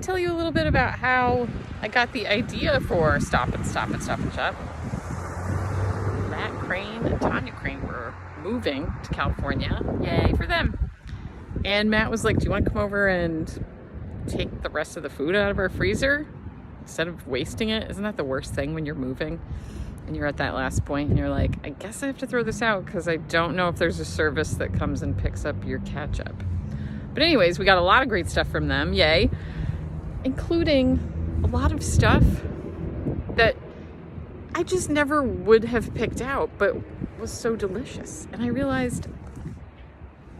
tell you a little bit about how I got the idea for Stop and Shop. Matt Crane and Tanya Crane were moving to California. Yay for them. And Matt was like, do you want to come over and take the rest of the food out of our freezer instead of wasting it? Isn't that the worst thing when you're moving and you're at that last point and you're like, I guess I have to throw this out because I don't know if there's a service that comes and picks up your ketchup. But anyways, we got a lot of great stuff from them, yay, including a lot of stuff that I just never would have picked out, but was so delicious. And I realized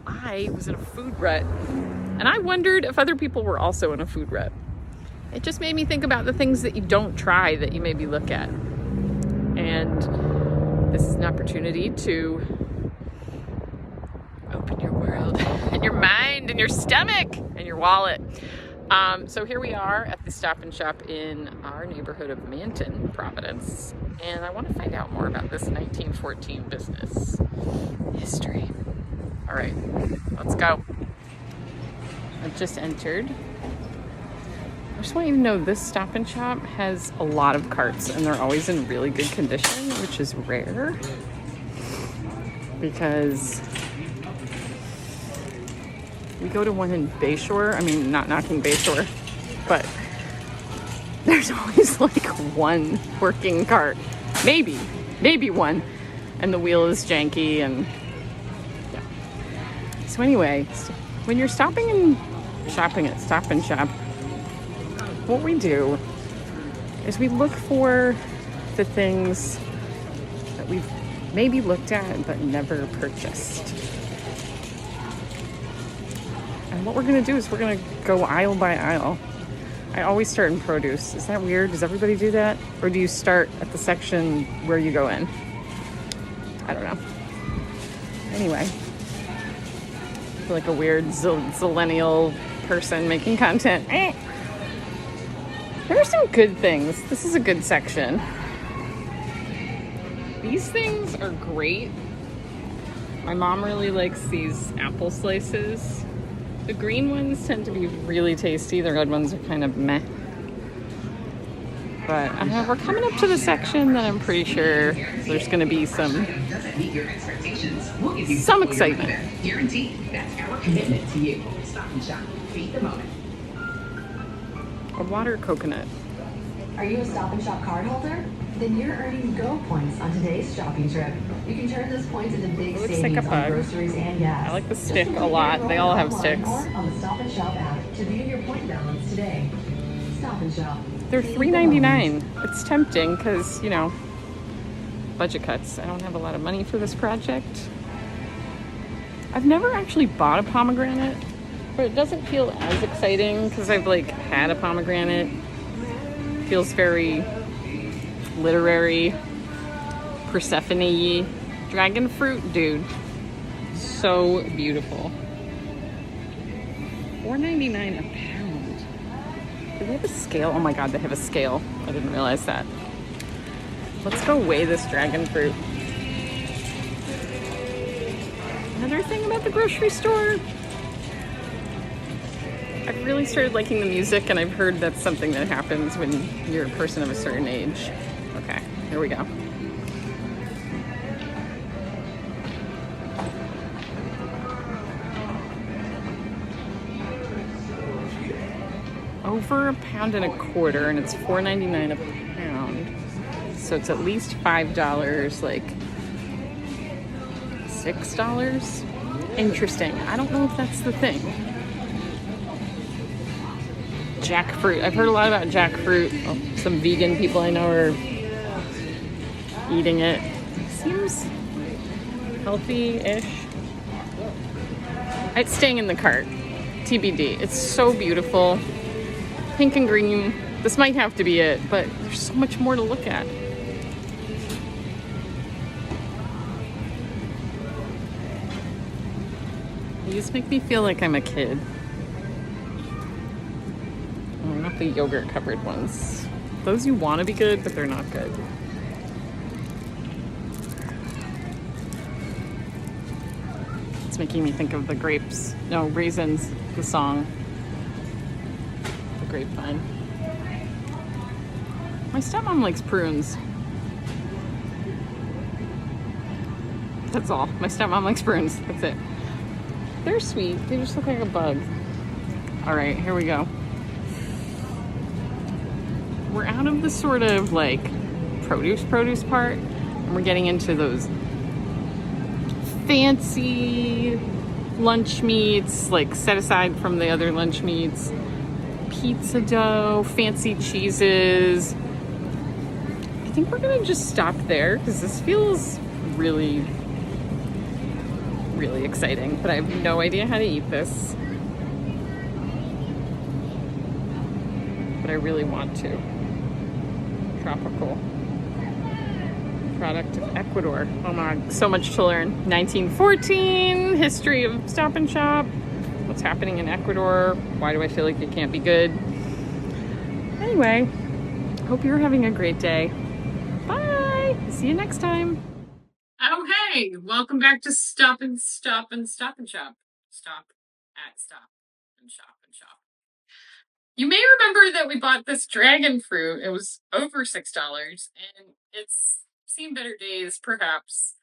I was in a food rut, and I wondered if other people were also in a food rut. It just made me think about the things that you don't try that you maybe look at. And this is an opportunity to open your world and your mind and your stomach and your wallet. So here we are at the Stop and Shop in our neighborhood of Manton, Providence. And I want to find out more about this 1914 business history. All right, let's go. I've just entered. I just want you to know this Stop and Shop has a lot of carts and they're always in really good condition, which is rare because we go to one in Bayshore. I mean, not knocking Bayshore, but there's always like one working cart. Maybe one. And the wheel is janky and yeah. So anyway, when you're stopping and shopping at Stop and Shop, what we do is we look for the things that we've maybe looked at but never purchased. And what we're going to do is we're going to go aisle by aisle. I always start in produce. Is that weird? Does everybody do that? Or do you start at the section where you go in? I don't know. Anyway, I feel like a weird zillennial person making content. There are some good things. This is a good section. These things are great. My mom really likes these apple slices. The green ones tend to be really tasty. The red ones are kind of meh. But we're coming up to the section that I'm pretty sure there's going to be some excitement. Guaranteed. That's our commitment to you. Stop and Shop. Feed the moment. A water coconut. Are you a Stop and Shop card holder? Then you're earning Go points on today's shopping trip. You can turn those points into big savings on groceries and gas. I like the stick a lot. They all have sticks. On the Stop and Shop app to view your point balance today. Stop and Shop. They're $3.99. It's tempting because, you know, budget cuts. I don't have a lot of money for this project. I've never actually bought a pomegranate, but it doesn't feel as exciting because I've like had a pomegranate. It feels very literary, Persephone-y. Dragon fruit, dude. So beautiful. $4.99 a pound. Do they have a scale? Oh my god, they have a scale. I didn't realize that. Let's go weigh this dragon fruit. Another thing about the grocery store, I've really started liking the music, and I've heard that's something that happens when you're a person of a certain age. Okay, here we go. Over $1.25, and it's $4.99 a pound. So it's at least $5, like $6. Interesting. I don't know if that's the thing. Jackfruit. I've heard a lot about jackfruit. Well, some vegan people I know are eating it. Seems healthy-ish. It's staying in the cart. TBD. It's so beautiful. Pink and green. This might have to be it, but there's so much more to look at. These make me feel like I'm a kid. Oh, not the yogurt covered ones. Those you want to be good, but they're not good. It's making me think of the grapes. No, Raisins, the song. the grapevine. My stepmom likes prunes. That's all. My stepmom likes prunes. That's it. They're sweet. They just look like a bug. All right, here we go. We're out of the sort of like produce part, and we're getting into those fancy lunch meats, like set aside from the other lunch meats. Pizza dough, fancy cheeses. I think we're gonna just stop there because this feels really, really exciting, but I have no idea how to eat this. But I really want to. Tropical product of Ecuador. Oh my God, so much to learn. 1914, history of Stop and Shop. What's happening in Ecuador? Why do I feel like it can't be good? Anyway, hope you're having a great day. Bye. See you next time. Oh, hey, welcome back to Stop and Shop. Stop at Stop and Shop. You may remember that we bought this dragon fruit. It was over $6, and it's seen better days, perhaps.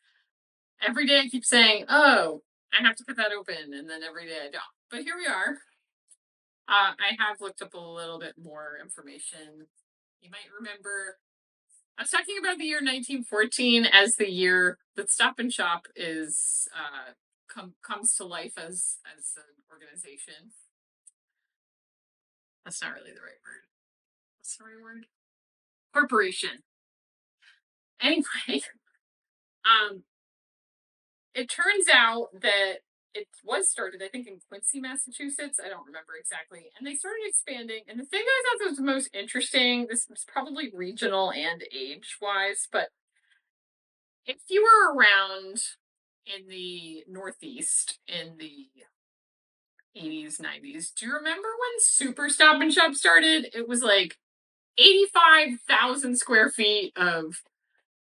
Every day I keep saying, oh, I have to cut that open, and then every day I don't. But here we are. I have looked up a little bit more information. You might remember I was talking about the year 1914 as the year that Stop and Shop is comes to life as an organization. That's not really the right word. What's the right word? Corporation. Anyway, it turns out that it was started, I think, in Quincy, Massachusetts. I don't remember exactly. And they started expanding. And the thing I thought was most interesting, this was probably regional and age-wise, but if you were around in the Northeast in the 80s, 90s, do you remember when Super Stop and Shop started? It was like 85,000 square feet of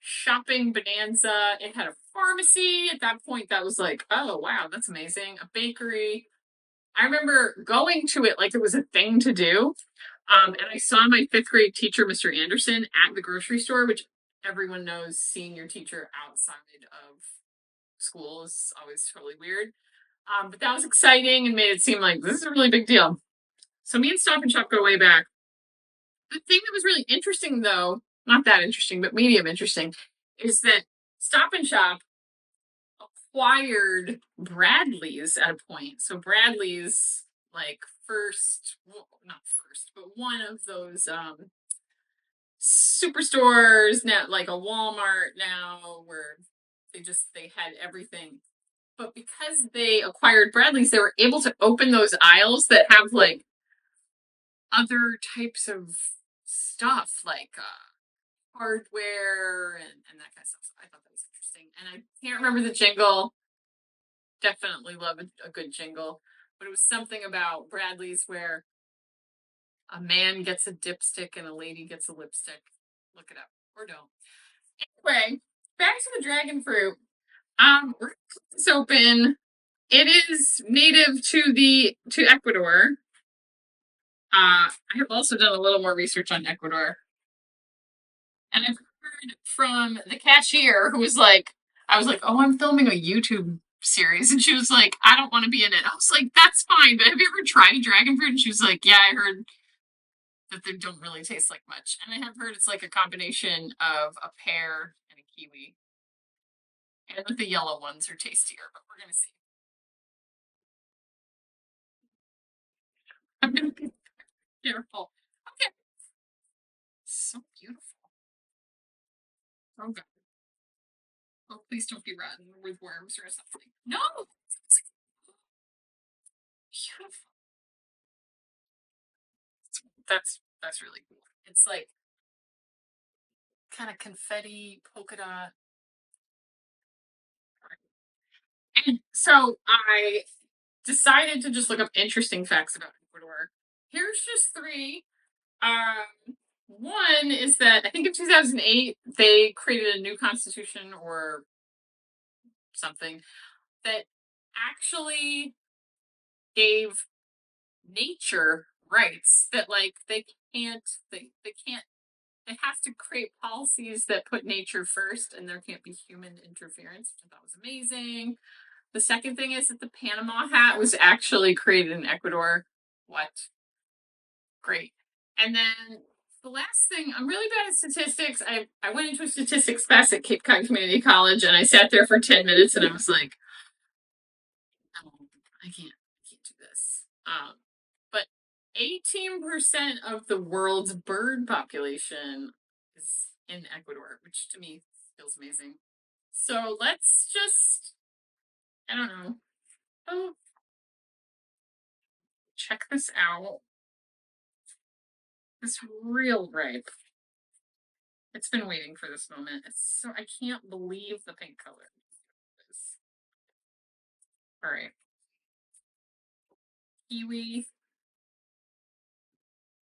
shopping bonanza. It had a pharmacy. At that point, that was like, oh, wow, that's amazing. A bakery. I remember going to it like it was a thing to do. And I saw my 5th grade teacher, Mr. Anderson, at the grocery store, which everyone knows seeing your teacher outside of school is always totally weird. But that was exciting and made it seem like this is a really big deal. So me and Stop and Shop go way back. The thing that was really interesting, though, not that interesting, but medium interesting, is that Stop and Shop acquired Bradlees at a point. So Bradlees, like not first, but one of those superstores now, like a Walmart now, where they had everything. But because they acquired Bradlees, they were able to open those aisles that have like other types of stuff, like hardware and that kind of stuff. So I thought that was interesting. And I can't remember the jingle. Definitely love a good jingle. But it was something about Bradlees where a man gets a dipstick and a lady gets a lipstick. Look it up. Or don't. Anyway, back to the dragon fruit. We're gonna cut this open. It is native to Ecuador. I have also done a little more research on Ecuador. And I've heard from the cashier who was like, I was like, oh, I'm filming a YouTube series. And she was like, I don't want to be in it. I was like, that's fine, but have you ever tried dragon fruit? And she was like, yeah, I heard that they don't really taste like much. And I have heard it's like a combination of a pear and a kiwi. And the yellow ones are tastier, but we're going to see. I'm going to be careful. Okay. So beautiful. Oh, God. Oh, please don't be rotten with worms or something. No! It's beautiful. That's really cool. It's like kind of confetti, polka dot. And so I decided to just look up interesting facts about Ecuador. Here's just 3. One is that I think in 2008 they created a new constitution or something that actually gave nature rights that like they can't they have to create policies that put nature first and there can't be human interference, which I thought was amazing. The second thing is that the Panama hat was actually created in Ecuador. What? Great. And then the last thing, I'm really bad at statistics. I went into a statistics class at Cape Cod Community College and I sat there for 10 minutes and I was like, no, I can't do this. But 18% of the world's bird population is in Ecuador, which to me feels amazing. So let's just, I don't know, check this out. It's real ripe. It's been waiting for this moment. I can't believe the pink color. All right. Kiwi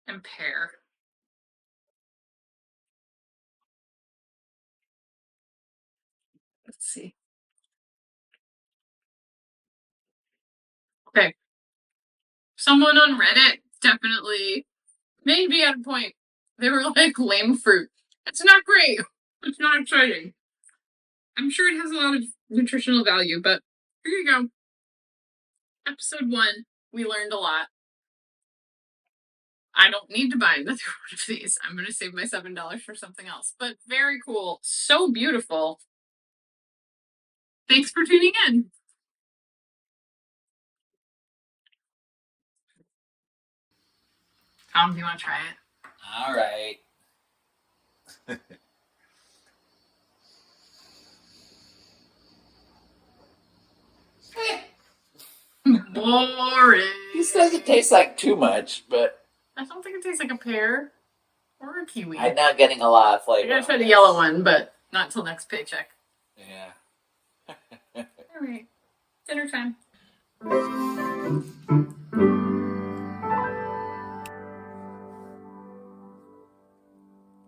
and pear. Let's see. Okay. Someone on Reddit definitely maybe at a point they were like lame fruit. It's not great. It's not exciting. I'm sure it has a lot of nutritional value, but here you go. Episode 1, we learned a lot. I don't need to buy another one of these. I'm going to save my $7 for something else. But very cool. So beautiful. Thanks for tuning in. Tom, do you want to try it? All right. Boring. This doesn't taste like too much, but I don't think it tastes like a pear or a kiwi. I'm not getting a lot of flavor. I gotta try the yellow one, but not until next paycheck. Yeah. All right. Dinner time.